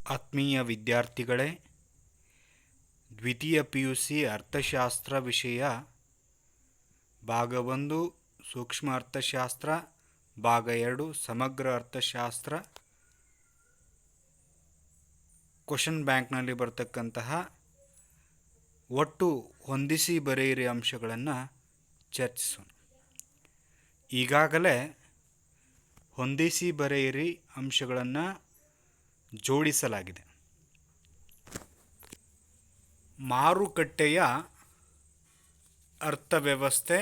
ಆತ್ಮೀಯ ವಿದ್ಯಾರ್ಥಿಗಳೇ, ದ್ವಿತೀಯ PUC ಅರ್ಥಶಾಸ್ತ್ರ ವಿಷಯ ಭಾಗ 1 ಸೂಕ್ಷ್ಮ ಅರ್ಥಶಾಸ್ತ್ರ, ಭಾಗ 2 ಸಮಗ್ರ ಅರ್ಥಶಾಸ್ತ್ರ ಕ್ವಶನ್ ಬ್ಯಾಂಕ್ನಲ್ಲಿ ಬರ್ತಕ್ಕಂತಹ ಒಟ್ಟು ಹೊಂದಿಸಿ ಬರೆಯಿರಿ ಅಂಶಗಳನ್ನು ಚರ್ಚಿಸೋಣ. ಈಗಾಗಲೇ ಹೊಂದಿಸಿ ಬರೆಯಿರಿ ಅಂಶಗಳನ್ನು ಜೋಡಿಸಲಾಗಿದೆ. ಮಾರುಕಟ್ಟೆಯ ಅರ್ಥವ್ಯವಸ್ಥೆ.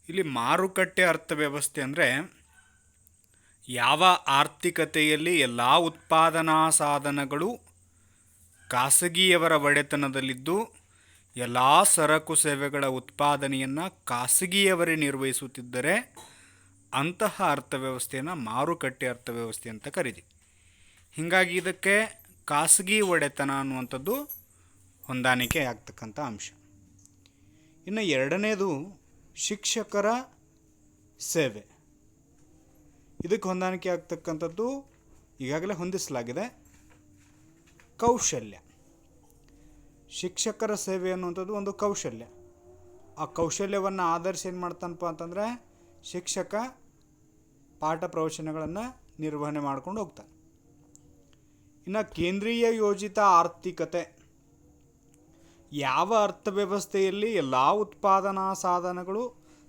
ಇಲ್ಲಿ ಮಾರುಕಟ್ಟೆ ಅರ್ಥವ್ಯವಸ್ಥೆ ಅಂದರೆ ಯಾವ ಆರ್ಥಿಕತೆಯಲ್ಲಿ ಎಲ್ಲ ಉತ್ಪಾದನಾ ಸಾಧನಗಳು ಖಾಸಗಿಯವರ ಒಡೆತನದಲ್ಲಿದ್ದು ಎಲ್ಲ ಸರಕು ಸೇವೆಗಳ ಉತ್ಪಾದನೆಯನ್ನು ಖಾಸಗಿಯವರೇ ನಿರ್ವಹಿಸುತ್ತಿದ್ದರೆ ಅಂತಹ ಅರ್ಥವ್ಯವಸ್ಥೆಯನ್ನು ಮಾರುಕಟ್ಟೆ ಅರ್ಥವ್ಯವಸ್ಥೆ ಅಂತ ಕರೀತೀವಿ. ಹೀಗಾಗಿ ಇದಕ್ಕೆ ಖಾಸಗಿ ಒಡೆತನ ಅನ್ನುವಂಥದ್ದು ಹೊಂದಾಣಿಕೆ ಆಗ್ತಕ್ಕಂಥ ಅಂಶ. ಇನ್ನು ಎರಡನೇದು ಶಿಕ್ಷಕರ ಸೇವೆ. ಇದಕ್ಕೆ ಹೊಂದಾಣಿಕೆ ಆಗ್ತಕ್ಕಂಥದ್ದು ಈಗಾಗಲೇ ಹೊಂದಿಸಲಾಗಿದೆ, ಕೌಶಲ್ಯ. ಶಿಕ್ಷಕರ ಸೇವೆ ಅನ್ನುವಂಥದ್ದು ಒಂದು ಕೌಶಲ್ಯ. ಆ ಕೌಶಲ್ಯವನ್ನು ಆಧರಿಸಿ ಏನು ಮಾಡ್ತಾನಪ್ಪ ಅಂತಂದರೆ ಶಿಕ್ಷಕ ಪಾಠ ಪ್ರವಚನಗಳನ್ನು ನಿರ್ವಹಣೆ ಮಾಡ್ಕೊಂಡು ಹೋಗ್ತಾನೆ. ಇನ್ನು ಕೇಂದ್ರೀಯ ಯೋಜಿತ ಆರ್ಥಿಕತೆ. ಯಾವ ಅರ್ಥವ್ಯವಸ್ಥೆಯಲ್ಲಿ ಎಲ್ಲ ಉತ್ಪಾದನಾ ಸಾಧನಗಳು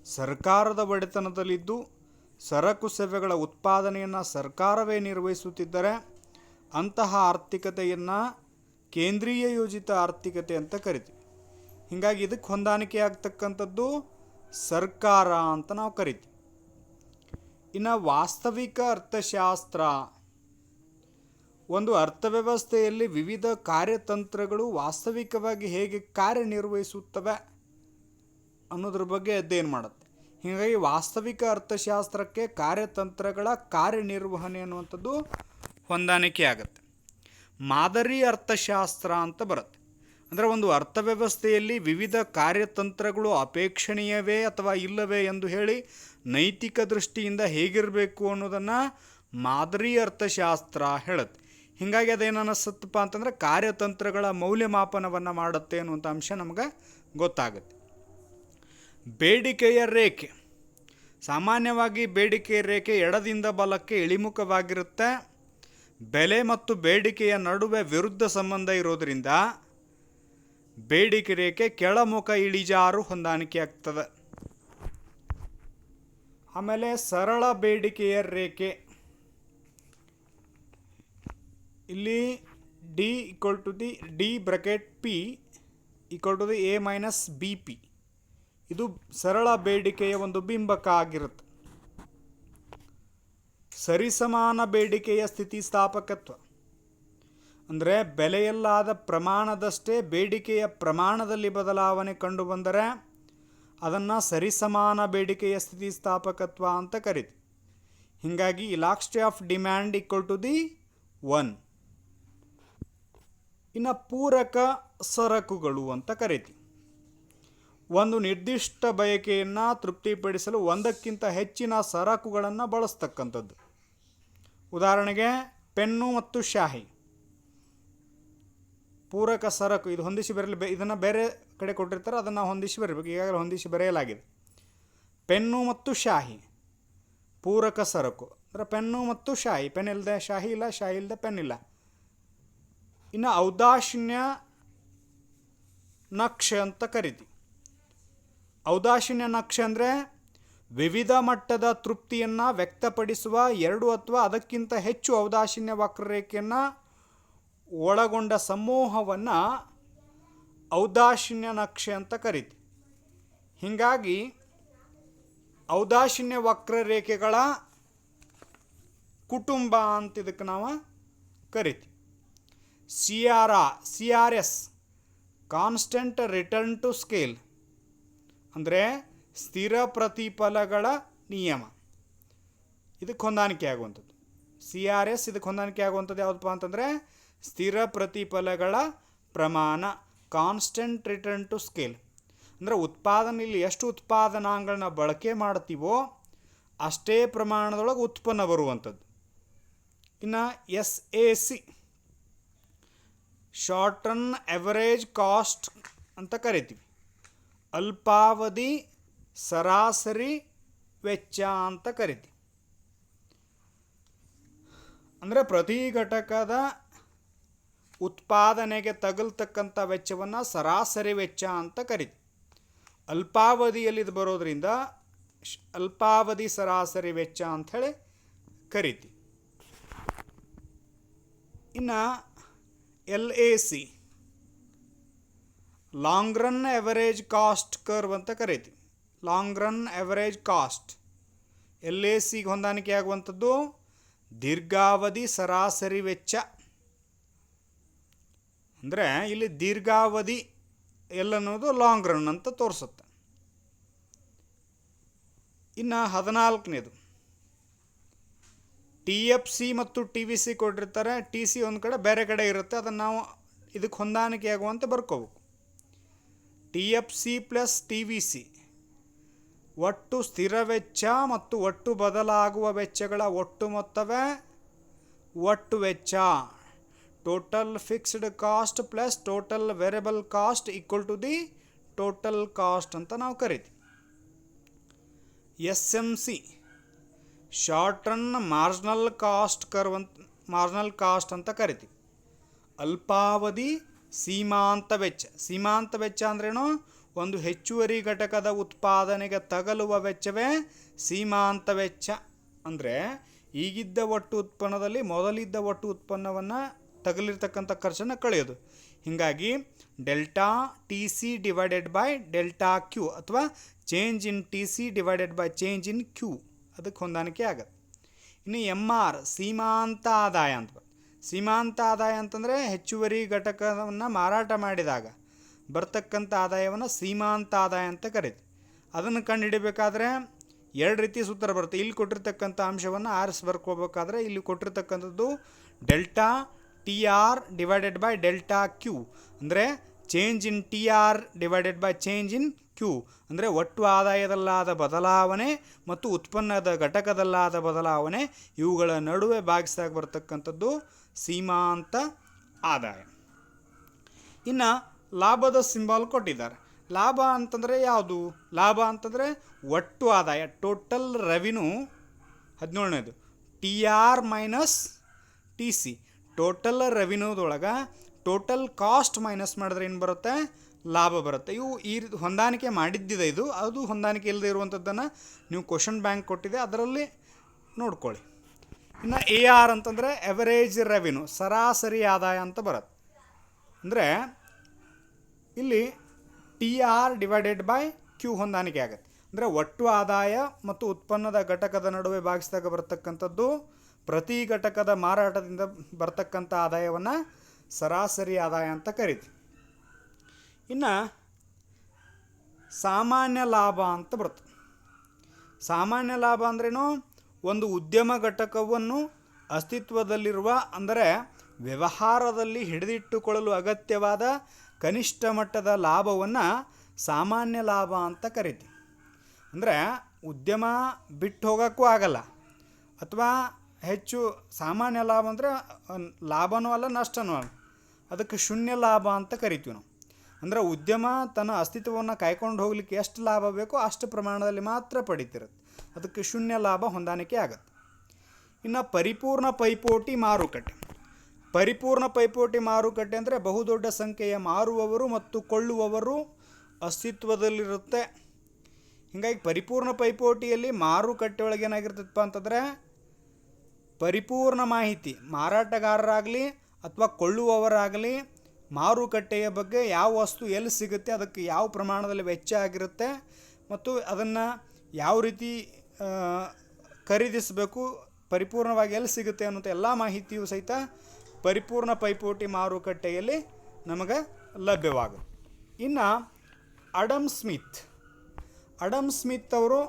ಸರ್ಕಾರದ ಒಡೆತನದಲ್ಲಿದ್ದು ಸರಕು ಸೇವೆಗಳ ಉತ್ಪಾದನೆಯನ್ನು ಸರ್ಕಾರವೇ ನಿರ್ವಹಿಸುತ್ತಿದ್ದರೆ ಅಂತಹ ಆರ್ಥಿಕತೆಯನ್ನು ಕೇಂದ್ರೀಯ ಯೋಜಿತ ಆರ್ಥಿಕತೆ ಅಂತ ಕರಿತೀವಿ. ಹೀಗಾಗಿ ಇದಕ್ಕೆ ಹೊಂದಾಣಿಕೆ ಆಗ್ತಕ್ಕಂಥದ್ದು ಸರ್ಕಾರ ಅಂತ ನಾವು ಕರಿತೀವಿ. ಇನ್ನು ವಾಸ್ತವಿಕ ಅರ್ಥಶಾಸ್ತ್ರ. ಒಂದು ಅರ್ಥವ್ಯವಸ್ಥೆಯಲ್ಲಿ ವಿವಿಧ ಕಾರ್ಯತಂತ್ರಗಳು ವಾಸ್ತವಿಕವಾಗಿ ಹೇಗೆ ಕಾರ್ಯನಿರ್ವಹಿಸುತ್ತವೆ ಅನ್ನೋದ್ರ ಬಗ್ಗೆ ಅಧ್ಯಯನ ಮಾಡುತ್ತೆ. ಹೀಗಾಗಿ ವಾಸ್ತವಿಕ ಅರ್ಥಶಾಸ್ತ್ರಕ್ಕೆ ಕಾರ್ಯತಂತ್ರಗಳ ಕಾರ್ಯನಿರ್ವಹಣೆ ಅನ್ನುವಂಥದ್ದು ಹೊಂದಾಣಿಕೆ ಆಗುತ್ತೆ. ಮಾದರಿ ಅರ್ಥಶಾಸ್ತ್ರ ಅಂತ ಬರುತ್ತೆ. ಅಂದರೆ ಒಂದು ಅರ್ಥವ್ಯವಸ್ಥೆಯಲ್ಲಿ ವಿವಿಧ ಕಾರ್ಯತಂತ್ರಗಳು ಅಪೇಕ್ಷಣೀಯವೇ ಅಥವಾ ಇಲ್ಲವೇ ಎಂದು ಹೇಳಿ ನೈತಿಕ ದೃಷ್ಟಿಯಿಂದ ಹೇಗಿರಬೇಕು ಅನ್ನೋದನ್ನು ಮಾದರಿ ಅರ್ಥಶಾಸ್ತ್ರ ಹೇಳುತ್ತೆ. ಹೀಗಾಗಿ ಅದೇನು ಅನ್ನಿಸುತ್ತಪ್ಪ ಅಂತಂದರೆ ಕಾರ್ಯತಂತ್ರಗಳ ಮೌಲ್ಯಮಾಪನವನ್ನು ಮಾಡುತ್ತೆ ಅನ್ನುವಂಥ ಅಂಶ ನಮಗೆ ಗೊತ್ತಾಗುತ್ತೆ. ಬೇಡಿಕೆಯ ರೇಖೆ. ಸಾಮಾನ್ಯವಾಗಿ ಬೇಡಿಕೆಯ ರೇಖೆ ಎಡದಿಂದ ಬಲಕ್ಕೆ ಇಳಿಮುಖವಾಗಿರುತ್ತೆ. ಬೆಲೆ ಮತ್ತು ಬೇಡಿಕೆಯ ನಡುವೆ ವಿರುದ್ಧ ಸಂಬಂಧ ಇರೋದರಿಂದ ಬೇಡಿಕೆ ರೇಖೆ ಕೆಳಮುಖ ಇಳಿಜಾರು ಹೊಂದಾಣಿಕೆ ಆಗ್ತದೆ. ಆಮೇಲೆ ಸರಳ ಬೇಡಿಕೆಯ ರೇಖೆ. ಇಲ್ಲಿ D bracket P = A - BP. ಇದು ಸರಳ ಬೇಡಿಕೆಯ ಒಂದು ಬಿಂಬಕ ಆಗಿರುತ್ತೆ. ಸರಿಸಮಾನ ಬೇಡಿಕೆಯ ಸ್ಥಿತಿಸ್ಥಾಪಕತ್ವ. ಅಂದರೆ ಬೆಲೆಯಲ್ಲಾದ ಪ್ರಮಾಣದಷ್ಟೇ ಬೇಡಿಕೆಯ ಪ್ರಮಾಣದಲ್ಲಿ ಬದಲಾವಣೆ ಕಂಡುಬಂದರೆ ಅದನ್ನು ಸರಿಸಮಾನ ಬೇಡಿಕೆಯ ಸ್ಥಿತಿಸ್ಥಾಪಕತ್ವ ಅಂತ ಕರಿತೀವಿ. ಹೀಗಾಗಿ ಇಲಾಸ್ಟಿಸಿಟಿ ಆಫ್ ಡಿಮ್ಯಾಂಡ್ = 1. ಇನ್ನು ಪೂರಕ ಸರಕುಗಳು ಅಂತ ಕರಿತೀವಿ. ಒಂದು ನಿರ್ದಿಷ್ಟ ಬಯಕೆಯನ್ನು ತೃಪ್ತಿಪಡಿಸಲು ಒಂದಕ್ಕಿಂತ ಹೆಚ್ಚಿನ ಸರಕುಗಳನ್ನು ಬಳಸ್ತಕ್ಕಂಥದ್ದು. ಉದಾಹರಣೆಗೆ ಪೆನ್ನು ಮತ್ತು ಶಾಹಿ ಪೂರಕ ಸರಕು. ಇದು ಹೊಂದಿಸಿ ಬರಲಿ, ಇದನ್ನು ಬೇರೆ ಕಡೆ ಕೊಟ್ಟಿರ್ತಾರೆ, ಅದನ್ನು ಹೊಂದಿಸಿ ಬರಬೇಕು. ಈಗಾಗಲೇ ಹೊಂದಿಸಿ ಬರೆಯಲಾಗಿದೆ. ಪೆನ್ನು ಮತ್ತು ಶಾಹಿ ಪೂರಕ ಸರಕು. ಅಂದರೆ ಪೆನ್ನು ಮತ್ತು ಶಾಹಿ, ಪೆನ್ ಇಲ್ಲದೆ ಶಾಹಿ ಇಲ್ಲ, ಶಾಹಿ ಇಲ್ಲದೆ ಪೆನ್ ಇಲ್ಲ. ಇನ್ನು ಔದಾಸೀನ್ಯ ನಕ್ಷೆ ಅಂತ ಕರಿತೀವಿ. ಔದಾಸೀನ್ಯ ನಕ್ಷೆ ಅಂದರೆ ವಿವಿಧ ಮಟ್ಟದ ತೃಪ್ತಿಯನ್ನು ವ್ಯಕ್ತಪಡಿಸುವ 2 ಅಥವಾ ಅದಕ್ಕಿಂತ ಹೆಚ್ಚು ಔದಾಸೀನ್ಯ ವಕ್ರರೇಖೆಯನ್ನು ಒಳಗೊಂಡ ಸಮೂಹವನ್ನು ಔದಾಸೀನ್ಯ ನಕ್ಷೆ ಅಂತ ಕರಿತೀವಿ. ಹೀಗಾಗಿ ಔದಾಸೀನ್ಯ ವಕ್ರರೇಖೆಗಳ ಕುಟುಂಬ ಅಂತ ಇದಕ್ಕೆ ನಾವು ಕರಿತೀವಿ. CRS constant return to scale ಅಂದರೆ ಸ್ಥಿರ ಪ್ರತಿಫಲಗಳ ನಿಯಮ. ಇದಕ್ಕೆ ಹೊಂದಾಣಿಕೆ ಆಗುವಂಥದ್ದು. CRS ಇದಕ್ಕೆ ಹೊಂದಾಣಿಕೆ ಆಗುವಂಥದ್ದು ಯಾವುದಪ್ಪ ಅಂತಂದರೆ ಸ್ಥಿರ ಪ್ರತಿಫಲಗಳ ಪ್ರಮಾಣ, ಕಾನ್ಸ್ಟೆಂಟ್ ರಿಟರ್ನ್ ಟು ಸ್ಕೇಲ್. ಅಂದರೆ ಉತ್ಪಾದನೆಯಲ್ಲಿ ಎಷ್ಟು ಉತ್ಪಾದನಾಂಗಗಳನ್ನ ಬಳಕೆ ಮಾಡ್ತೀವೋ ಅಷ್ಟೇ ಪ್ರಮಾಣದೊಳಗೆ ಉತ್ಪನ್ನ ಬರುವಂಥದ್ದು. ಇನ್ನು SAC short run average cost ಅಂತ ಕರಿತೀವಿ. ಅಲ್ಪಾವಧಿ ಸರಾಸರಿ ವೆಚ್ಚ ಅಂತ ಕರಿತೀವಿ. ಅಂದರೆ ಪ್ರತಿ ಘಟಕದ ಉತ್ಪಾದನೆಗೆ ತಗಲ್ತಕ್ಕಂಥ ವೆಚ್ಚವನ್ನು ಸರಾಸರಿ ವೆಚ್ಚ ಅಂತ ಕರಿತೀವಿ. ಅಲ್ಪಾವಧಿಯಲ್ಲಿ ಇದು ಬರೋದ್ರಿಂದ ಅಲ್ಪಾವಧಿ ಸರಾಸರಿ ವೆಚ್ಚ ಅಂಥೇಳಿ ಕರಿತೀವಿ. ಇನ್ನು LAC long run average cost curve ಅಂತ ಕರಿತೀವಿ. ಲಾಂಗ್ ರನ್ ಎವರೇಜ್ ಕಾಸ್ಟ್ LACಗೆ ಹೊಂದಾಣಿಕೆ ಆಗುವಂಥದ್ದು ದೀರ್ಘಾವಧಿ ಸರಾಸರಿ ವೆಚ್ಚ. ಅಂದರೆ ಇಲ್ಲಿ ದೀರ್ಘಾವಧಿ ಎಲ್ಲನ್ನೋದು ಲಾಂಗ್ ರನ್ ಅಂತ ತೋರಿಸುತ್ತೆ. ಇನ್ನು 14ನೇದು TFC ಮತ್ತು TVC ಕೊಟ್ಟಿರ್ತಾರೆ. TC ಒಂದು ಕಡೆ ಬೇರೆ ಕಡೆ ಇರುತ್ತೆ, ಅದನ್ನು ನಾವು ಇದಕ್ಕೆ ಹೊಂದಾಣಿಕೆ ಆಗುವಂತೆ ಬರ್ಕೋಬೇಕು. TFC ಪ್ಲಸ್ TVC ಒಟ್ಟು ಸ್ಥಿರ ವೆಚ್ಚ ಮತ್ತು ಒಟ್ಟು ಬದಲಾಗುವ ವೆಚ್ಚಗಳ ಒಟ್ಟು ಮೊತ್ತವೇ ಒಟ್ಟು ವೆಚ್ಚ. Total fixed cost plus total variable cost equal to the total cost ಅಂತ ನಾವು ಕರಿತೀವಿ. SMC short run marginal cost curve ಅಂತ ಮಾರ್ಜಿನಲ್ ಕಾಸ್ಟ್ ಅಂತ ಕರಿತೀವಿ. ಅಲ್ಪಾವಧಿ ಸೀಮಾಂತ ವೆಚ್ಚ. ಸೀಮಾಂತ ವೆಚ್ಚ ಅಂದ್ರೇನು? ಒಂದು ಹೆಚ್ಚುವರಿ ಘಟಕದ ಉತ್ಪಾದನೆಗೆ ತಗಲುವ ವೆಚ್ಚವೇ ಸೀಮಾಂತ ವೆಚ್ಚ. ಅಂದರೆ ಈಗಿದ್ದ ಒಟ್ಟು ಉತ್ಪನ್ನದಲ್ಲಿ ಮೊದಲಿದ್ದ ಒಟ್ಟು ಉತ್ಪನ್ನವನ್ನು ತಗಲಿರ್ತಕ್ಕಂಥ ಖರ್ಚನ್ನು ಕಳೆಯೋದು. ಹೀಗಾಗಿ delta TC divided by delta Q ಅಥವಾ change in TC divided by change in Q ಅದಕ್ಕೆ ಹೊಂದಾಣಿಕೆ ಆಗುತ್ತೆ. ಇನ್ನು MR ಸೀಮಾಂತ ಆದಾಯ ಅಂತ. ಸೀಮಾಂತ ಆದಾಯ ಅಂತಂದರೆ ಹೆಚ್ಚುವರಿ ಘಟಕವನ್ನು ಮಾರಾಟ ಮಾಡಿದಾಗ ಬರ್ತಕ್ಕಂಥ ಆದಾಯವನ್ನು ಸೀಮಾಂತ ಆದಾಯ ಅಂತ ಕರೀತೀವಿ. ಅದನ್ನು ಕಂಡುಹಿಡಿಬೇಕಾದ್ರೆ ಎರಡು ರೀತಿ ಸೂತ್ರ ಬರುತ್ತೆ. ಇಲ್ಲಿ ಕೊಟ್ಟಿರ್ತಕ್ಕಂಥ ಅಂಶವನ್ನು ಆರಿಸಿ ಬರ್ಕೋಬೇಕಾದ್ರೆ ಇಲ್ಲಿ ಕೊಟ್ಟಿರ್ತಕ್ಕಂಥದ್ದು delta TR divided by delta Q ಅಂದರೆ change in TR divided by change in Q ಅಂದರೆ ಒಟ್ಟು ಆದಾಯದಲ್ಲಾದ ಬದಲಾವಣೆ ಮತ್ತು ಉತ್ಪನ್ನದ ಘಟಕದಲ್ಲಾದ ಬದಲಾವಣೆ ಇವುಗಳ ನಡುವೆ ಭಾಗಿಸಿದಾಗ ಬರ್ತಕ್ಕಂಥದ್ದು ಸೀಮಾಂತ ಆದಾಯ. ಇನ್ನು ಲಾಭದ ಸಿಂಬಲ್ ಕೊಟ್ಟಿದ್ದಾರೆ. ಲಾಭ ಅಂತಂದರೆ ಯಾವುದು? ಲಾಭ ಅಂತಂದರೆ ಒಟ್ಟು ಆದಾಯ, ಟೋಟಲ್ ರೆವಿನ್ಯೂ. 17ನೇದು TR ಮೈನಸ್ TC. ಟೋಟಲ್ ರೆವಿನ್ಯೂದೊಳಗೆ ಟೋಟಲ್ ಕಾಸ್ಟ್ ಮೈನಸ್ ಮಾಡಿದ್ರೆ ಏನು ಬರುತ್ತೆ? ಲಾಭ ಬರುತ್ತೆ. ಇವು ಈ ಹೊಂದಾಣಿಕೆ ಮಾಡಿದ್ದಿದೆ. ಇದು ಅದು ಹೊಂದಾಣಿಕೆ ಇಲ್ಲದೆ ಇರುವಂಥದ್ದನ್ನು ನೀವು ಕ್ವಶನ್ ಬ್ಯಾಂಕ್ ಕೊಟ್ಟಿದೆ ಅದರಲ್ಲಿ ನೋಡ್ಕೊಳ್ಳಿ. ಇನ್ನು AR ಅಂತಂದರೆ ಎವರೇಜ್ ರೆವಿನ್ಯೂ, ಸರಾಸರಿ ಆದಾಯ ಅಂತ ಬರುತ್ತೆ. ಅಂದರೆ ಇಲ್ಲಿ TR ಡಿವೈಡೆಡ್ ಬೈ Q ಹೊಂದಾಣಿಕೆ ಆಗುತ್ತೆ. ಅಂದರೆ ಒಟ್ಟು ಆದಾಯ ಮತ್ತು ಉತ್ಪನ್ನದ ಘಟಕದ ನಡುವೆ ಭಾಗಿಸಿದಾಗ ಬರ್ತಕ್ಕಂಥದ್ದು ಪ್ರತಿ ಘಟಕದ ಮಾರಾಟದಿಂದ ಬರ್ತಕ್ಕಂಥ ಆದಾಯವನ್ನು ಸರಾಸರಿ ಆದಾಯ ಅಂತ ಕರಿತೀವಿ. ಇನ್ನು ಸಾಮಾನ್ಯ ಲಾಭ ಅಂತ ಬರ್ತದೆ. ಸಾಮಾನ್ಯ ಲಾಭ ಅಂದ್ರೇನು? ಒಂದು ಉದ್ಯಮ ಘಟಕವನ್ನು ಅಸ್ತಿತ್ವದಲ್ಲಿರುವ ಅಂದರೆ ವ್ಯವಹಾರದಲ್ಲಿ ಹಿಡಿದಿಟ್ಟುಕೊಳ್ಳಲು ಅಗತ್ಯವಾದ ಕನಿಷ್ಠ ಮಟ್ಟದ ಲಾಭವನ್ನು ಸಾಮಾನ್ಯ ಲಾಭ ಅಂತ ಕರಿತೀವಿ. ಅಂದರೆ ಉದ್ಯಮ ಬಿಟ್ಟು ಹೋಗೋಕ್ಕೂ ಆಗಲ್ಲ ಅಥವಾ ಹೆಚ್ಚು ಸಾಮಾನ್ಯ ಲಾಭ ಅಂದರೆ ಲಾಭನೂ ಅಲ್ಲ ನಷ್ಟನೂ ಅಲ್ಲ, ಅದಕ್ಕೆ ಶೂನ್ಯ ಲಾಭ ಅಂತ ಕರಿತೀವಿ ನಾವು. ಅಂದರೆ ಉದ್ಯಮ ತನ್ನ ಅಸ್ತಿತ್ವವನ್ನು ಕಾಯ್ಕೊಂಡು ಹೋಗಲಿಕ್ಕೆ ಎಷ್ಟು ಲಾಭ ಬೇಕೋ ಅಷ್ಟು ಪ್ರಮಾಣದಲ್ಲಿ ಮಾತ್ರ ಪಡೀತಿರುತ್ತೆ, ಅದಕ್ಕೆ ಶೂನ್ಯ ಲಾಭ ಹೊಂದಾಣಿಕೆ ಆಗುತ್ತೆ. ಇನ್ನು ಪರಿಪೂರ್ಣ ಪೈಪೋಟಿ ಮಾರುಕಟ್ಟೆ. ಪರಿಪೂರ್ಣ ಪೈಪೋಟಿ ಮಾರುಕಟ್ಟೆ ಅಂದರೆ ಬಹುದೊಡ್ಡ ಸಂಖ್ಯೆಯ ಮಾರುವವರು ಮತ್ತು ಕೊಳ್ಳುವವರು ಅಸ್ತಿತ್ವದಲ್ಲಿರುತ್ತೆ. ಹೀಗಾಗಿ ಪರಿಪೂರ್ಣ ಪೈಪೋಟಿಯಲ್ಲಿ ಮಾರುಕಟ್ಟೆ ಒಳಗೆ ಏನಾಗಿರ್ತದಪ್ಪ ಅಂತಂದರೆ ಪರಿಪೂರ್ಣ ಮಾಹಿತಿ ಮಾರಾಟಗಾರರಾಗಲಿ ಅಥವಾ ಕೊಳ್ಳುವವರಾಗಲಿ ಮಾರುಕಟ್ಟೆಯ ಬಗ್ಗೆ ಯಾವ ವಸ್ತು ಎಲ್ಲಿ ಸಿಗುತ್ತೆ, ಅದಕ್ಕೆ ಯಾವ ಪ್ರಮಾಣದಲ್ಲಿ ವೆಚ್ಚ ಆಗಿರುತ್ತೆ ಮತ್ತು ಅದನ್ನು ಯಾವ ರೀತಿ ಖರೀದಿಸಬೇಕು, ಪರಿಪೂರ್ಣವಾಗಿ ಎಲ್ಲಿ ಸಿಗುತ್ತೆ ಅನ್ನೋಂಥ ಎಲ್ಲ ಮಾಹಿತಿಯು ಸಹಿತ ಪರಿಪೂರ್ಣ ಪೈಪೋಟಿ ಮಾರುಕಟ್ಟೆಯಲ್ಲಿ ನಮಗೆ ಲಭ್ಯವಾಗುತ್ತೆ. ಇನ್ನು ಅಡಮ್ ಸ್ಮಿತ್ ಅವರು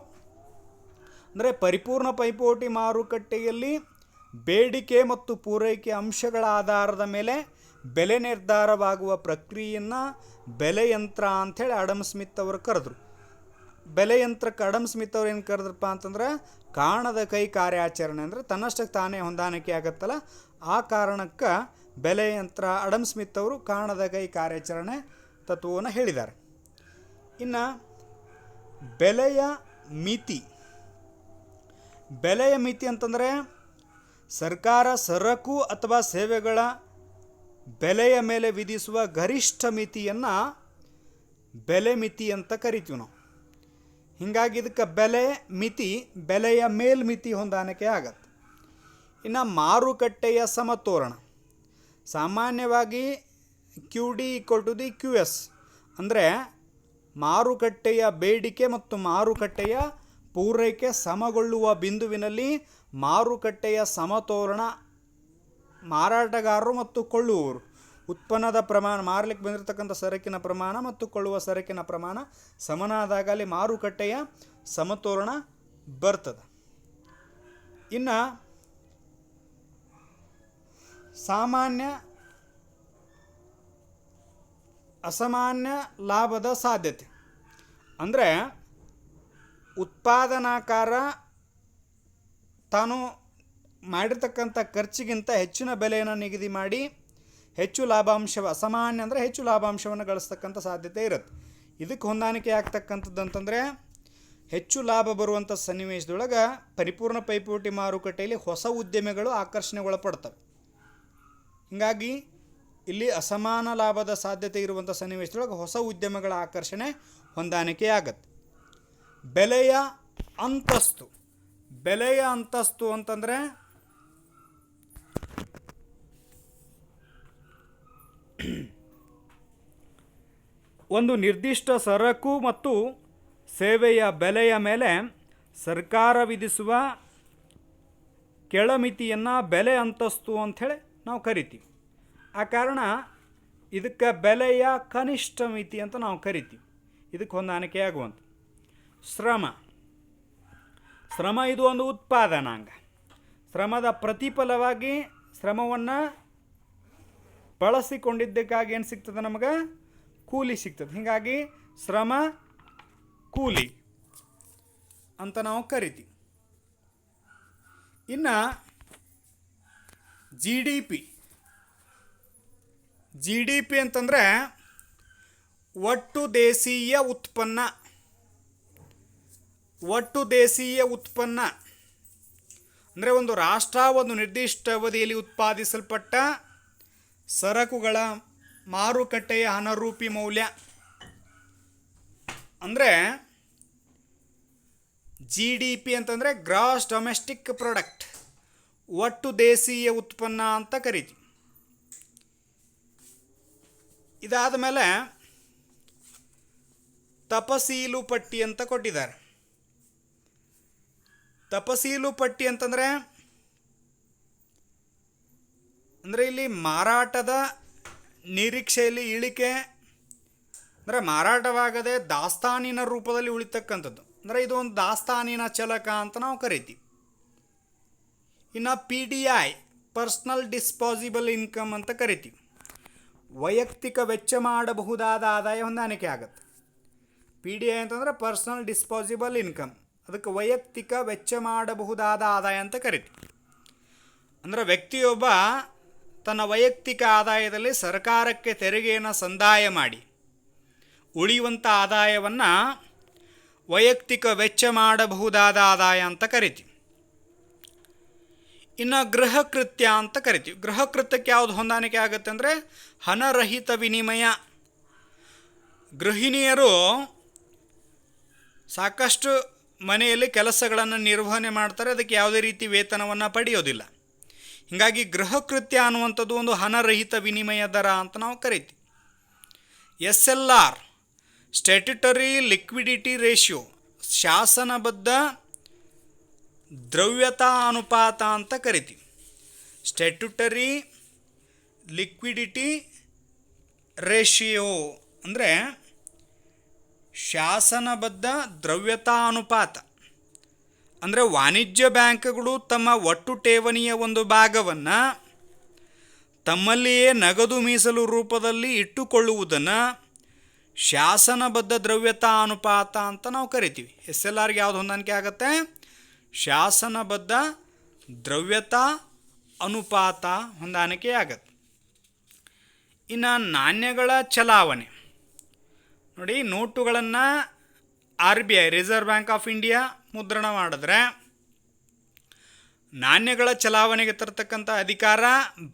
ಅಂದರೆ ಪರಿಪೂರ್ಣ ಪೈಪೋಟಿ ಮಾರುಕಟ್ಟೆಯಲ್ಲಿ ಬೇಡಿಕೆ ಮತ್ತು ಪೂರೈಕೆ ಅಂಶಗಳ ಆಧಾರದ ಮೇಲೆ ಬೆಲೆ ನಿರ್ಧಾರವಾಗುವ ಪ್ರಕ್ರಿಯೆಯನ್ನು ಬೆಲೆ ಯಂತ್ರ ಅಂಥೇಳಿ ಅಡಮ್ ಸ್ಮಿತ್ ಅವರು ಕರೆದರು. ಬೆಲೆ ಯಂತ್ರಕ್ಕೆ ಅಡಮ್ ಸ್ಮಿತ್ ಅವ್ರು ಏನು ಕರೆದ್ರಪ್ಪ ಅಂತಂದ್ರೆ ಕಾಣದ ಕೈ ಕಾರ್ಯಾಚರಣೆ, ಅಂದರೆ ತನ್ನಷ್ಟಕ್ಕೆ ತಾನೇ ಹೊಂದಾಣಿಕೆ ಆಗತ್ತಲ್ಲ ಆ ಕಾರಣಕ್ಕೆ ಬೆಲೆ ಯಂತ್ರ ಅಡಮ್ ಸ್ಮಿತ್ ಅವರು ಕಾಣದ ಕೈ ಕಾರ್ಯಾಚರಣೆ ತತ್ವವನ್ನು ಹೇಳಿದ್ದಾರೆ. ಇನ್ನು ಬೆಲೆಯ ಮಿತಿ. ಬೆಲೆಯ ಮಿತಿ ಅಂತಂದರೆ ಸರ್ಕಾರ ಸರಕು ಅಥವಾ ಸೇವೆಗಳ ಬೆಲೆಯ ಮೇಲೆ ವಿಧಿಸುವ ಗರಿಷ್ಠ ಮಿತಿಯನ್ನು ಬೆಲೆ ಮಿತಿ ಅಂತ ಕರಿತೀವಿ ನಾವು. ಹೀಗಾಗಿ ಇದಕ್ಕೆ ಬೆಲೆ ಮಿತಿ, ಬೆಲೆಯ ಮೇಲ್ಮಿತಿ ಹೊಂದಾಣಿಕೆ ಆಗತ್ತೆ. ಇನ್ನು ಮಾರುಕಟ್ಟೆಯ ಸಮತೋಲನ. ಸಾಮಾನ್ಯವಾಗಿ QD=QS, ಅಂದರೆ ಮಾರುಕಟ್ಟೆಯ ಬೇಡಿಕೆ ಮತ್ತು ಮಾರುಕಟ್ಟೆಯ ಪೂರೈಕೆ ಸಮಗೊಳ್ಳುವ ಬಿಂದುವಿನಲ್ಲಿ ಮಾರುಕಟ್ಟೆಯ ಸಮತೋಲನ, ಮಾರಾಟಗಾರರು ಮತ್ತು ಕೊಳ್ಳುವವರು ಉತ್ಪನ್ನದ ಪ್ರಮಾಣ, ಮಾರಲಿಕ್ಕೆ ಬಂದಿರತಕ್ಕಂಥ ಸರಕಿನ ಪ್ರಮಾಣ ಮತ್ತು ಕೊಳ್ಳುವ ಸರಕಿನ ಪ್ರಮಾಣ ಸಮನಾದಾಗ ಅಲ್ಲಿ ಮಾರುಕಟ್ಟೆಯ ಸಮತೋಲನ ಬರ್ತದೆ. ಇನ್ನು ಸಾಮಾನ್ಯ ಅಸಾಮಾನ್ಯ ಲಾಭದ ಸಾಧ್ಯತೆ, ಅಂದರೆ ಉತ್ಪಾದನಾಕಾರ ತಾನು ಮಾಡಿರ್ತಕ್ಕಂಥ ಖರ್ಚಿಗಿಂತ ಹೆಚ್ಚಿನ ಬೆಲೆಯನ್ನು ನಿಗದಿ ಮಾಡಿ ಹೆಚ್ಚು ಲಾಭಾಂಶ, ಅಸಾಮಾನ್ಯ ಅಂದರೆ ಹೆಚ್ಚು ಲಾಭಾಂಶವನ್ನು ಗಳಿಸ್ತಕ್ಕಂಥ ಸಾಧ್ಯತೆ ಇರುತ್ತೆ. ಇದಕ್ಕೆ ಹೊಂದಾಣಿಕೆ ಆಗ್ತಕ್ಕಂಥದ್ದು ಅಂತಂದರೆ ಹೆಚ್ಚು ಲಾಭ ಬರುವಂಥ ಸನ್ನಿವೇಶದೊಳಗೆ ಪರಿಪೂರ್ಣ ಪೈಪೋಟಿ ಮಾರುಕಟ್ಟೆಯಲ್ಲಿ ಹೊಸ ಉದ್ಯಮಿಗಳು ಆಕರ್ಷಣೆಗೊಳಪಡ್ತವೆ. ಹೀಗಾಗಿ ಇಲ್ಲಿ ಅಸಮಾನ ಲಾಭದ ಸಾಧ್ಯತೆ ಇರುವಂಥ ಸನ್ನಿವೇಶದೊಳಗೆ ಹೊಸ ಉದ್ಯಮಗಳ ಆಕರ್ಷಣೆ ಹೊಂದಾಣಿಕೆ ಆಗತ್ತೆ. ಬೆಲೆಯ ಅಂತಸ್ತು. ಬೆಲೆಯ ಅಂತಸ್ತು ಅಂತಂದರೆ ಒಂದು ನಿರ್ದಿಷ್ಟ ಸರಕು ಮತ್ತು ಸೇವೆಯ ಬೆಲೆಯ ಮೇಲೆ ಸರ್ಕಾರ ವಿಧಿಸುವ ಕೆಳಮಿತಿಯನ್ನು ಬೆಲೆ ಅಂತಸ್ತು ಅಂಥೇಳಿ ನಾವು ಕರಿತೀವಿ. ಆ ಕಾರಣ ಇದಕ್ಕೆ ಬೆಲೆಯ ಕನಿಷ್ಠ ಮಿತಿ ಅಂತ ನಾವು ಕರಿತೀವಿ. ಇದಕ್ಕೆ ಹೊಂದಾಣಿಕೆ ಆಗುವಂಥ ಶ್ರಮ. ಶ್ರಮ ಇದು ಒಂದು ಉತ್ಪಾದನಾಂಗ. ಶ್ರಮದ ಪ್ರತಿಫಲವಾಗಿ ಶ್ರಮವನ್ನು ಬಳಸಿಕೊಂಡಿದ್ದಕ್ಕಾಗಿ ಏನು ಸಿಗ್ತದೆ, ನಮಗೆ ಕೂಲಿ ಸಿಗ್ತದೆ. ಹೀಗಾಗಿ ಶ್ರಮ ಕೂಲಿ ಅಂತ ನಾವು ಕರಿತೀವಿ. ಇನ್ನು GDP ಅಂತಂದರೆ ಒಟ್ಟು ದೇಶೀಯ ಉತ್ಪನ್ನ. ಒಟ್ಟು ದೇಶೀಯ ಉತ್ಪನ್ನ ಅಂದರೆ ಒಂದು ರಾಷ್ಟ್ರ ಒಂದು ನಿರ್ದಿಷ್ಟ ಅವಧಿಯಲ್ಲಿ ಉತ್ಪಾದಿಸಲ್ಪಟ್ಟ ಸರಕುಗಳ ಮಾರುಕಟ್ಟೆಯ ಹಣರೂಪಿ ಮೌಲ್ಯ. ಅಂದರೆ GDP ಅಂತಂದರೆ ಗ್ರಾಸ್ ಡೊಮೆಸ್ಟಿಕ್ ಪ್ರಾಡಕ್ಟ್, ಒಟ್ಟು ದೇಶೀಯ ಉತ್ಪನ್ನ ಅಂತ ಕರಿತೀವಿ. ಇದಾದ ಮೇಲೆ ತಪಸೀಲು ಪಟ್ಟಿ ಅಂತ ಕೊಟ್ಟಿದ್ದಾರೆ. ತಪಸೀಲು ಪಟ್ಟಿ ಅಂತಂದರೆ ಇಲ್ಲಿ ಮಾರಾಟದ ನಿರೀಕ್ಷೆಯಲ್ಲಿ ಇಳಿಕೆ, ಅಂದರೆ ಮಾರಾಟವಾಗದೆ ದಾಸ್ತಾನಿನ ರೂಪದಲ್ಲಿ ಉಳಿತಕ್ಕಂಥದ್ದು, ಅಂದರೆ ಇದು ಒಂದು ದಾಸ್ತಾನಿನ ಚಲಕ ಅಂತ ನಾವು ಕರಿತೀವಿ. ಇನ್ನು PDI ಪರ್ಸ್ನಲ್ ಡಿಸ್ಪಾಸಿಬಲ್ ಇನ್ಕಮ್ ಅಂತ ಕರಿತೀವಿ. ವೈಯಕ್ತಿಕ ವೆಚ್ಚ ಮಾಡಬಹುದಾದ ಆದಾಯ ಹೊಂದಾಣಿಕೆ ಆಗುತ್ತೆ. PDI ಅಂತಂದರೆ ಪರ್ಸ್ನಲ್ ಡಿಸ್ಪಾಸಿಬಲ್ ಇನ್ಕಮ್, ಅದಕ್ಕೆ ವೈಯಕ್ತಿಕ ವೆಚ್ಚ ಮಾಡಬಹುದಾದ ಆದಾಯ ಅಂತ ಕರಿತೀವಿ. ಅಂದರೆ ವ್ಯಕ್ತಿಯೊಬ್ಬ ತನ್ನ ವೈಯಕ್ತಿಕ ಆದಾಯದಲ್ಲಿ ಸರ್ಕಾರಕ್ಕೆ ತೆರಿಗೆಯನ್ನು ಸಂದಾಯ ಮಾಡಿ ಉಳಿಯುವಂಥ ಆದಾಯವನ್ನು ವೈಯಕ್ತಿಕ ವೆಚ್ಚ ಮಾಡಬಹುದಾದ ಆದಾಯ ಅಂತ ಕರಿತೀವಿ. ಇನ್ನು ಗೃಹ ಕೃತ್ಯ ಅಂತ ಕರಿತೀವಿ. ಗೃಹ ಕೃತ್ಯಕ್ಕೆ ಯಾವುದು ಹೊಂದಾಣಿಕೆ ಆಗುತ್ತೆ ಅಂದರೆ ಹಣರಹಿತ ವಿನಿಮಯ. ಗೃಹಿಣಿಯರು ಸಾಕಷ್ಟು ಮನೆಯಲ್ಲಿ ಕೆಲಸಗಳನ್ನು ನಿರ್ವಹಣೆ ಮಾಡ್ತಾರೆ, ಅದಕ್ಕೆ ಯಾವುದೇ ರೀತಿ ವೇತನವನ್ನು ಪಡೆಯೋದಿಲ್ಲ. ಹೀಗಾಗಿ ಗೃಹ ಕೃತ್ಯ ಅನ್ನುವಂಥದ್ದು ಒಂದು ಹಣರಹಿತ ವಿನಿಮಯ ದರ ಅಂತ ನಾವು ಕರಿತೀವಿ. SLR ಸ್ಟ್ಯಾಟ್ಯುಟರಿ ಲಿಕ್ವಿಡಿಟಿ ರೇಷಿಯೋ, ಶಾಸನಬದ್ಧ ದ್ರವ್ಯತಾ ಅನುಪಾತ ಅಂತ ಕರಿತೀವಿ. ಸ್ಟ್ಯಾಟ್ಯುಟರಿ ಲಿಕ್ವಿಡಿಟಿ ರೇಷಿಯೋ ಅಂದರೆ ಶಾಸನಬದ್ಧ ದ್ರವ್ಯತಾ ಅನುಪಾತ. ಅಂದರೆ ವಾಣಿಜ್ಯ ಬ್ಯಾಂಕ್ಗಳು ತಮ್ಮ ಒಟ್ಟು ಠೇವಣಿಯ ಒಂದು ಭಾಗವನ್ನು ತಮ್ಮಲ್ಲಿಯೇ ನಗದು ಮೀಸಲು ರೂಪದಲ್ಲಿ ಇಟ್ಟುಕೊಳ್ಳುವುದನ್ನು ಶಾಸನಬದ್ಧ ದ್ರವ್ಯತಾ ಅನುಪಾತ ಅಂತ ನಾವು ಕರಿತೀವಿ. ಎಸ್ ಎಲ್ ಆರ್ಗೆ ಯಾವ್ದು ಹೊಂದಾಣಿಕೆ ಆಗುತ್ತೆ? ಶಾಸನಬದ್ಧ ದ್ರವ್ಯತಾ ಅನುಪಾತ ಹೊಂದಾಣಿಕೆ ಆಗತ್ತೆ. ಇನ್ನು ನಾಣ್ಯಗಳ ಚಲಾವಣೆ ನೋಡಿ, ನೋಟುಗಳನ್ನು RBI reserve bank of India ಮುದ್ರಣ ಮಾಡಿದ್ರೆ ನಾಣ್ಯಗಳ ಚಲಾವಣೆಗೆ ತರ್ತಕ್ಕಂಥ ಅಧಿಕಾರ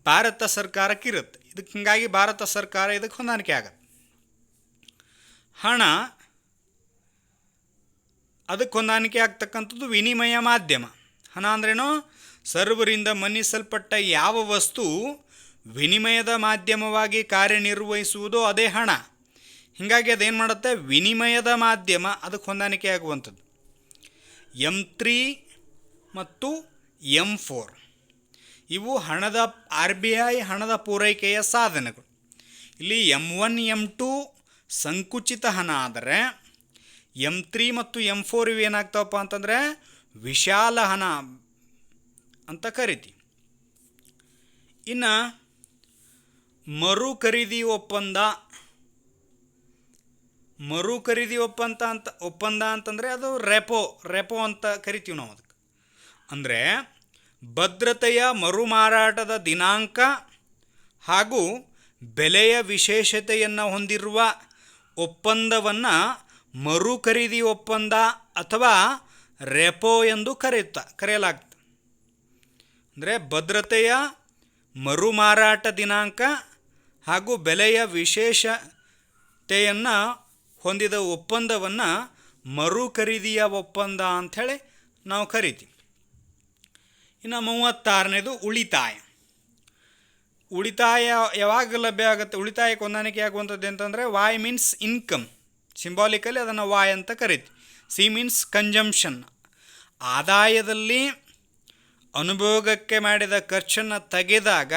ಭಾರತ ಸರ್ಕಾರಕ್ಕೆ ಇರುತ್ತೆ. ಹಿಂಗಾಗಿ ಭಾರತ ಸರ್ಕಾರ ಇದಕ್ಕೆ ಹೊಂದಾಣಿಕೆ ಆಗತ್ತೆ. ಹಣ ಅದಕ್ಕೆ ಹೊಂದಾಣಿಕೆ ಆಗ್ತಕ್ಕಂಥದ್ದು ವಿನಿಮಯ ಮಾಧ್ಯಮ. ಹಣ ಅಂದ್ರೇನು? ಸರ್ವರಿಂದ ಮನ್ನಿಸಲ್ಪಟ್ಟ ಯಾವ ವಸ್ತು ವಿನಿಮಯದ ಮಾಧ್ಯಮವಾಗಿ ಕಾರ್ಯನಿರ್ವಹಿಸುವುದೋ ಅದೇ ಹಣ. ಹೀಗಾಗಿ ಅದೇನು ಮಾಡುತ್ತೆ? ವಿನಿಮಯದ ಮಾಧ್ಯಮ, ಅದಕ್ಕೆ ಹೊಂದಾಣಿಕೆ ಆಗುವಂಥದ್ದು. M3 ಮತ್ತು M4 ಇವು ಹಣದ RBI ಹಣದ ಪೂರೈಕೆಯ ಸಾಧನಗಳು. ಇಲ್ಲಿ M1 M2 ಸಂಕುಚಿತ ಹಣ ಆದರೆ M3 ಮತ್ತು M4 ಇವೇನಾಗ್ತಾವಪ್ಪ ಅಂತಂದರೆ ವಿಶಾಲ ಹಣ ಅಂತ ಕರಿತೀವಿ. ಇನ್ನು ಮರು ಖರೀದಿ ಒಪ್ಪಂದ. ಮರು ಖರೀದಿ ಒಪ್ಪಂದ ಅಂತಂದರೆ ಅದು ರೆಪೋ ಅಂತ ಕರಿತೀವಿ ನಾವು. ಅದಕ್ಕೆ ಅಂದರೆ ಭದ್ರತೆಯ ಮರುಮಾರಾಟದ ದಿನಾಂಕ ಹಾಗೂ ಬೆಲೆಯ ವಿಶೇಷತೆಯನ್ನು ಹೊಂದಿರುವ ಒಪ್ಪಂದವನ್ನು ಮರು ಖರೀದಿ ಒಪ್ಪಂದ ಅಥವಾ ರೆಪೋ ಎಂದು ಕರೆಯಲಾಗ್ತದೆ. ಅಂದರೆ ಭದ್ರತೆಯ ಮರುಮಾರಾಟ ದಿನಾಂಕ ಹಾಗೂ ಬೆಲೆಯ ವಿಶೇಷತೆಯನ್ನು ಹೊಂದಿದ ಒಪ್ಪಂದವನ್ನು ಮರು ಖರೀದಿಯ ಒಪ್ಪಂದ ಅಂಥೇಳಿ ನಾವು ಕರಿತೀವಿ. ಇನ್ನು 36ನೇದು ಉಳಿತಾಯ. ಉಳಿತಾಯ ಯಾವಾಗ ಲಭ್ಯ ಆಗುತ್ತೆ? ಉಳಿತಾಯಕ್ಕೆ ಹೊಂದಾಣಿಕೆ ಆಗುವಂಥದ್ದು ಅಂತಂದರೆ Y ಮೀನ್ಸ್ ಇನ್ಕಮ್, ಸಿಂಬಾಲಿಕಲಿ ಅದನ್ನು Y ಅಂತ ಕರಿತೀವಿ. C ಮೀನ್ಸ್ ಕನ್ಜಂಪ್ಷನ್, ಆದಾಯದಲ್ಲಿ ಅನುಭೋಗಕ್ಕೆ ಮಾಡಿದ ಖರ್ಚನ್ನು ತೆಗೆದಾಗ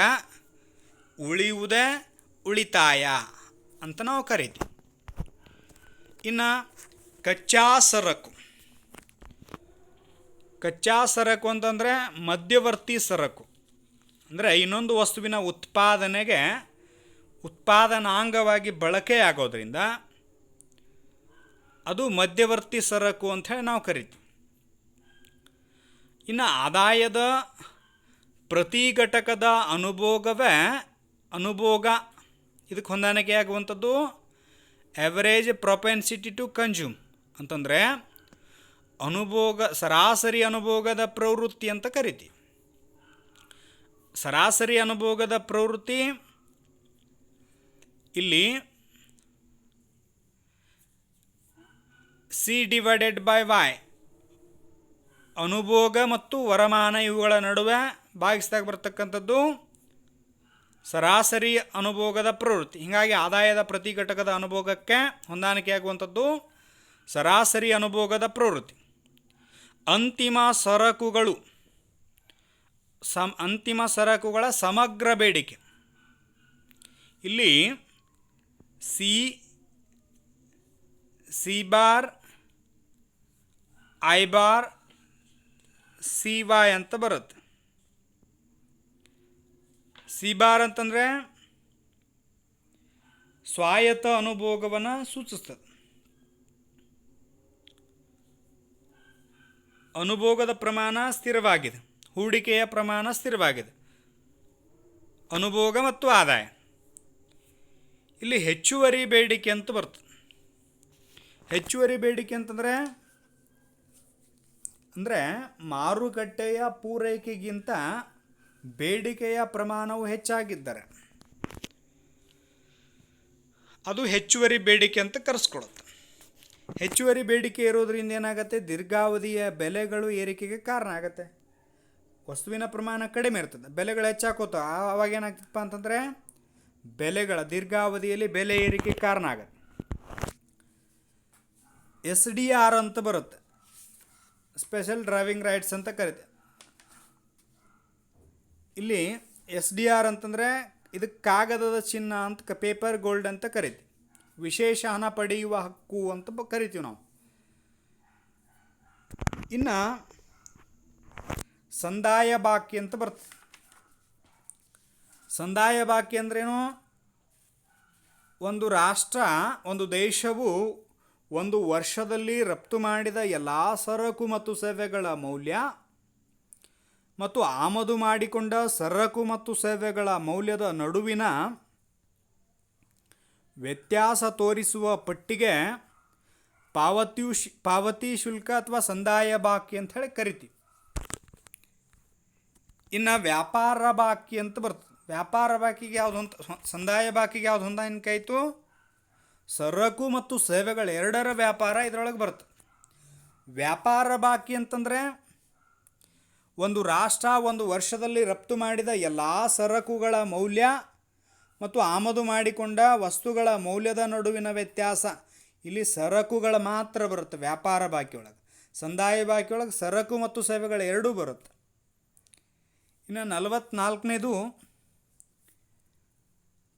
ಉಳಿಯುವುದೇ ಉಳಿತಾಯ ಅಂತ ನಾವು ಕರಿತೀವಿ. ಇನ್ನು ಕಚ್ಚಾ ಸರಕು. ಕಚ್ಚಾ ಸರಕು ಅಂತಂದರೆ ಮಧ್ಯವರ್ತಿ ಸರಕು. ಅಂದರೆ ಇನ್ನೊಂದು ವಸ್ತುವಿನ ಉತ್ಪಾದನಾಂಗವಾಗಿ ಬಳಕೆಯಾಗೋದ್ರಿಂದ ಅದು ಮಧ್ಯವರ್ತಿ ಸರಕು ಅಂಥೇಳಿ ನಾವು ಕರಿತೀವಿ. ಇನ್ನು ಆದಾಯದ ಪ್ರತಿ ಘಟಕದ ಅನುಭೋಗ ಇದಕ್ಕೆ ಹೊಂದಾಣಿಕೆ ಆಗುವಂಥದ್ದು ಎವರೇಜ್ ಪ್ರೊಪೆನ್ಸಿಟಿ ಟು ಕನ್ಸ್ಯೂಮ್ ಅಂತಂದರೆ ಸರಾಸರಿ ಅನುಭೋಗದ ಪ್ರವೃತ್ತಿ ಅಂತ ಕರಿತೀವಿ. ಸರಾಸರಿ ಅನುಭೋಗದ ಪ್ರವೃತ್ತಿ ಇಲ್ಲಿ C/Y ಅನುಭೋಗ ಮತ್ತು ವರಮಾನ ಇವುಗಳ ನಡುವೆ ಭಾಗಿಸಿದಾಗ ಬರ್ತಕ್ಕಂಥದ್ದು ಸರಾಸರಿ ಅನುಭೋಗದ ಪ್ರವೃತ್ತಿ. ಹೀಗಾಗಿ ಆದಾಯದ ಪ್ರತಿ ಘಟಕದ ಅನುಭೋಗಕ್ಕೆ ಹೊಂದಾಣಿಕೆ ಆಗುವಂಥದ್ದು ಸರಾಸರಿ ಅನುಭೋಗದ ಪ್ರವೃತ್ತಿ. ಅಂತಿಮ ಸರಕುಗಳ ಸಮಗ್ರ ಬೇಡಿಕೆ. ಇಲ್ಲಿ C bar I bar CY ಅಂತ ಬರುತ್ತೆ. C ಬಾರ್ ಅಂತಂದರೆ ಸ್ವಾಯತ್ತ ಅನುಭೋಗವನ್ನು ಸೂಚಿಸ್ತದೆ. ಅನುಭೋಗದ ಪ್ರಮಾಣ ಸ್ಥಿರವಾಗಿದೆ, ಹೂಡಿಕೆಯ ಪ್ರಮಾಣ ಸ್ಥಿರವಾಗಿದೆ. ಅನುಭೋಗ ಮತ್ತು ಆದಾಯ. ಇಲ್ಲಿ ಹೆಚ್ಚುವರಿ ಬೇಡಿಕೆ ಅಂತ ಬರ್ತದೆ. ಹೆಚ್ಚುವರಿ ಬೇಡಿಕೆ ಅಂದರೆ ಮಾರುಕಟ್ಟೆಯ ಪೂರೈಕೆಗಿಂತ ಬೇಡಿಕೆಯ ಪ್ರಮಾಣವು ಹೆಚ್ಚಾಗಿದ್ದರೆ ಅದು ಹೆಚ್ಚುವರಿ ಬೇಡಿಕೆ ಅಂತ ಕರೆಸ್ಕೊಡುತ್ತೆ. ಹೆಚ್ಚುವರಿ ಬೇಡಿಕೆ ಇರೋದ್ರಿಂದ ಏನಾಗುತ್ತೆ? ದೀರ್ಘಾವಧಿಯ ಬೆಲೆಗಳು ಏರಿಕೆಗೆ ಕಾರಣ ಆಗುತ್ತೆ. ವಸ್ತುವಿನ ಪ್ರಮಾಣ ಕಡಿಮೆ ಇರ್ತದೆ, ಬೆಲೆಗಳು ಹೆಚ್ಚಾಕೋತ ಆವಾಗ ಏನಾಗ್ತದಪ್ಪ ಅಂತಂದರೆ ಬೆಲೆಗಳ ದೀರ್ಘಾವಧಿಯಲ್ಲಿ ಬೆಲೆ ಏರಿಕೆ ಕಾರಣ ಆಗುತ್ತೆ. SDR ಅಂತ ಬರುತ್ತೆ, ಸ್ಪೆಷಲ್ ಡ್ರೈವಿಂಗ್ ರೈಟ್ಸ್ ಅಂತ ಕರಿತೀವಿ. ಇಲ್ಲಿ SDR ಅಂತಂದರೆ ಇದಕ್ಕೆ ಕಾಗದದ ಚಿನ್ನ ಅಂತ ಪೇಪರ್ ಗೋಲ್ಡ್ ಅಂತ ಕರಿತೀವಿ. ವಿಶೇಷ ಹಣ ಪಡೆಯುವ ಹಕ್ಕು ಅಂತ ಕರಿತೀವಿ ನಾವು. ಇನ್ನು ಸಂದಾಯ ಬಾಕಿ ಅಂತ ಬರ್ತದೆ. ಸಂದಾಯ ಬಾಕಿ ಅಂದ್ರೇನು? ಒಂದು ರಾಷ್ಟ್ರ, ಒಂದು ದೇಶವು ಒಂದು ವರ್ಷದಲ್ಲಿ ರಫ್ತು ಮಾಡಿದ ಎಲ್ಲ ಸರಕು ಮತ್ತು ಸೇವೆಗಳ ಮೌಲ್ಯ ಮತ್ತು ಆಮದು ಮಾಡಿಕೊಂಡ ಸರಕು ಮತ್ತು ಸೇವೆಗಳ ಮೌಲ್ಯದ ನಡುವಿನ ವ್ಯತ್ಯಾಸ ತೋರಿಸುವ ಪಟ್ಟಿಗೆ ಪಾವತಿ ಶುಲ್ಕ ಅಥವಾ ಸಂದಾಯ ಬಾಕಿ ಅಂತ ಹೇಳಿ ಕರಿತೀವಿ. ಇನ್ನು ವ್ಯಾಪಾರ ಬಾಕಿ ಅಂತ ಬರ್ತದೆ. ವ್ಯಾಪಾರ ಬಾಕಿಗೆ ಯಾವುದು ಸಂದಾಯ ಬಾಕಿಗೆ ಯಾವುದು ಹೊಂದಾಣಿಕೆ ಆಯಿತು? ಸರಕು ಮತ್ತು ಸೇವೆಗಳ ಎರಡರ ವ್ಯಾಪಾರ ಇದರೊಳಗೆ ಬರ್ತದೆ. ವ್ಯಾಪಾರ ಬಾಕಿ ಅಂತಂದರೆ ಒಂದು ರಾಷ್ಟ್ರ ಒಂದು ವರ್ಷದಲ್ಲಿ ರಫ್ತು ಮಾಡಿದ ಎಲ್ಲ ಸರಕುಗಳ ಮೌಲ್ಯ ಮತ್ತು ಆಮದು ಮಾಡಿಕೊಂಡ ವಸ್ತುಗಳ ಮೌಲ್ಯದ ನಡುವಿನ ವ್ಯತ್ಯಾಸ. ಇಲ್ಲಿ ಸರಕುಗಳ ಮಾತ್ರ ಬರುತ್ತೆ ವ್ಯಾಪಾರ ಬಾಕಿ ಒಳಗೆ. ಸಂದಾಯ ಬಾಕಿ ಒಳಗೆ ಸರಕು ಮತ್ತು ಸೇವೆಗಳ ಎರಡೂ ಬರುತ್ತೆ. ಇನ್ನು 44ನೇದು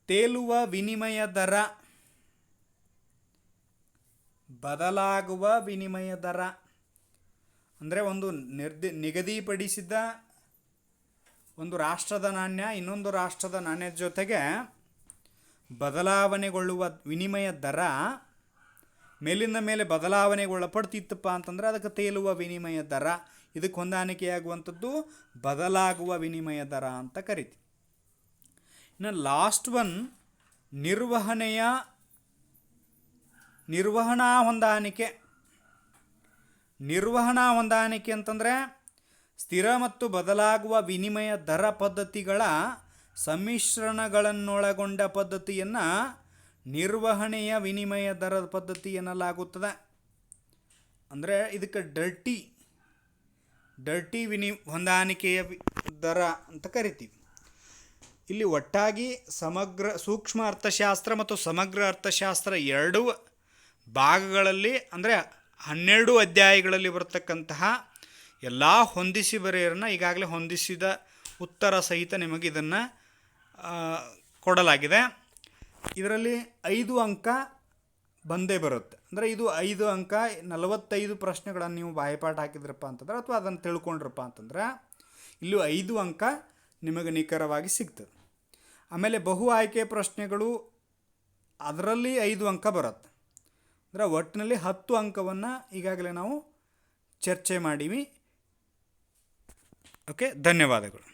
ತೇಲುವ ವಿನಿಮಯ ದರ, ಬದಲಾಗುವ ವಿನಿಮಯ ದರ. ಅಂದರೆ ಒಂದು ನಿಗದಿಪಡಿಸಿದ ಒಂದು ರಾಷ್ಟ್ರದ ನಾಣ್ಯ ಇನ್ನೊಂದು ರಾಷ್ಟ್ರದ ನಾಣ್ಯದ ಜೊತೆಗೆ ಬದಲಾವಣೆಗೊಳ್ಳುವ ವಿನಿಮಯ ದರ ಮೇಲಿಂದ ಮೇಲೆ ಬದಲಾವಣೆಗೊಳಪಡ್ತಿತ್ತಪ್ಪ ಅಂತಂದರೆ ಅದಕ್ಕೆ ತೇಲುವ ವಿನಿಮಯ ದರ. ಇದಕ್ಕೆ ಹೊಂದಾಣಿಕೆಯಾಗುವಂಥದ್ದು ಬದಲಾಗುವ ವಿನಿಮಯ ದರ ಅಂತ ಕರಿತೀವಿ. ಇನ್ನು ಲಾಸ್ಟ್ ಒನ್ ನಿರ್ವಹಣಾ ಹೊಂದಾಣಿಕೆ. ನಿರ್ವಹಣಾ ಹೊಂದಾಣಿಕೆ ಅಂತಂದರೆ ಸ್ಥಿರ ಮತ್ತು ಬದಲಾಗುವ ವಿನಿಮಯ ದರ ಪದ್ಧತಿಗಳ ಸಮ್ಮಿಶ್ರಣಗಳನ್ನೊಳಗೊಂಡ ಪದ್ಧತಿಯನ್ನು ನಿರ್ವಹಣೆಯ ವಿನಿಮಯ ದರದ ಪದ್ಧತಿ ಎನ್ನಲಾಗುತ್ತದೆ. ಅಂದರೆ ಇದಕ್ಕೆ ಡರ್ಟಿ ಹೊಂದಾಣಿಕೆಯ ದರ ಅಂತ ಕರಿತೀವಿ. ಇಲ್ಲಿ ಒಟ್ಟಾಗಿ ಸೂಕ್ಷ್ಮ ಅರ್ಥಶಾಸ್ತ್ರ ಮತ್ತು ಸಮಗ್ರ ಅರ್ಥಶಾಸ್ತ್ರ ಎರಡೂ ಭಾಗಗಳಲ್ಲಿ ಅಂದರೆ 12 ಅಧ್ಯಾಯಗಳಲ್ಲಿ ಬರ್ತಕ್ಕಂತಹ ಎಲ್ಲ ಹೊಂದಿಸಿ ಬರೆಯೋರನ್ನ ಈಗಾಗಲೇ ಹೊಂದಿಸಿದ ಉತ್ತರ ಸಹಿತ ನಿಮಗೆ ಇದನ್ನು ಕೊಡಲಾಗಿದೆ. ಇದರಲ್ಲಿ 5 ಅಂಕ ಬಂದೇ ಬರುತ್ತೆ. ಅಂದರೆ ಇದು 5 ಅಂಕ 45 ಪ್ರಶ್ನೆಗಳನ್ನು ನೀವು ಬಾಯಿಪಾಠ ಹಾಕಿದ್ರಪ್ಪ ಅಂತಂದ್ರೆ ಅಥವಾ ಅದನ್ನು ತಿಳ್ಕೊಂಡ್ರಪ್ಪ ಅಂತಂದ್ರೆ ಇಲ್ಲೂ 5 ಅಂಕ ನಿಮಗೆ ನಿಖರವಾಗಿ ಸಿಗ್ತದೆ. ಆಮೇಲೆ ಬಹು ಆಯ್ಕೆ ಪ್ರಶ್ನೆಗಳು ಅದರಲ್ಲಿ 5 ಅಂಕ ಬರುತ್ತೆ. ಅಂದರೆ ಒಟ್ಟಿನಲ್ಲಿ 10 ಅಂಕವನ್ನು ಈಗಾಗಲೇ ನಾವು ಚರ್ಚೆ ಮಾಡೀವಿ. ಓಕೆ, ಧನ್ಯವಾದಗಳು.